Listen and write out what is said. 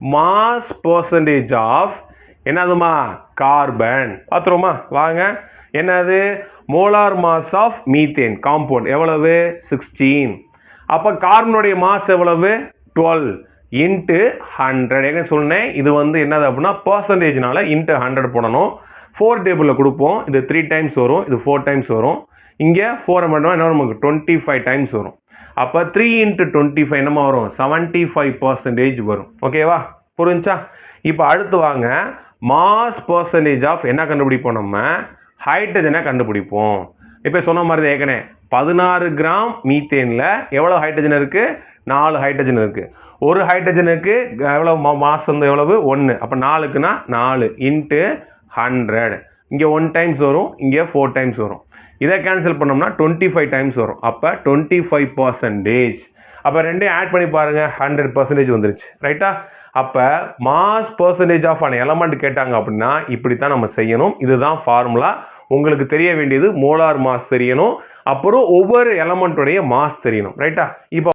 mass percentage of என்னதுமா carbon பார்த்துருவோமா வாங்க என்னது molar mass of methane compound எவ்வளவு 16 அப்போ கார்பனுடைய மாஸ் எவ்வளவு 12 இன்ட்டு 100 எங்க சொன்னேன் இது வந்து என்னது அப்படின்னா பர்சன்டேஜ்னால இன்ட்டு 100 போடணும் 4 டேபிளில் கொடுப்போம் இது 3 டைம்ஸ் வரும் இது 4 டைம்ஸ் வரும் இங்கே 4 மட்டும் என்ன நமக்கு 25 டைம்ஸ் வரும் அப்போ 3 இன்ட்டு 25 என்னமா வரும் 75% வரும் ஓகேவா புரிஞ்சா இப்போ அடுத்து வாங்க மாஸ் பர்சன்டேஜ் ஆஃப் என்ன கண்டுபிடிப்போம் நம்ம ஹைட்ரஜனை கண்டுபிடிப்போம் இப்போ சொன்ன மாதிரி தான் ஏற்கனவே 16 கிராம் மீத்தேனில் எவ்வளோ ஹைட்ரஜன் இருக்குது 4 ஹைட்ரஜன் இருக்குது ஒரு ஹைட்ரஜனுக்கு எவ்வளோ மாஸ் வந்து எவ்வளவு 1 அப்போ 4க்குன்னா 4 இன்ட்டு 100 இங்கே 1 டைம்ஸ் வரும் இங்கே 4 டைம்ஸ் வரும் இதை கேன்சல் பண்ணோம்னா 25 டைம்ஸ் வரும் அப்போ 25% அப்போ ரெண்டையும் ஆட் பண்ணி பாருங்கள் 100% வந்துருச்சு ரைட்டா அப்போ mass percentage of an element கேட்டாங்க அப்படின்னா இப்படி தான் நம்ம செய்யணும் இதுதான் ஃபார்முலா உங்களுக்கு தெரிய வேண்டியது மோலார் மாஸ் தெரியணும் அப்புறம் ஒவ்வொரு எலமெண்ட்டுடைய மாஸ் தெரியணும் ரைட்டா இப்போ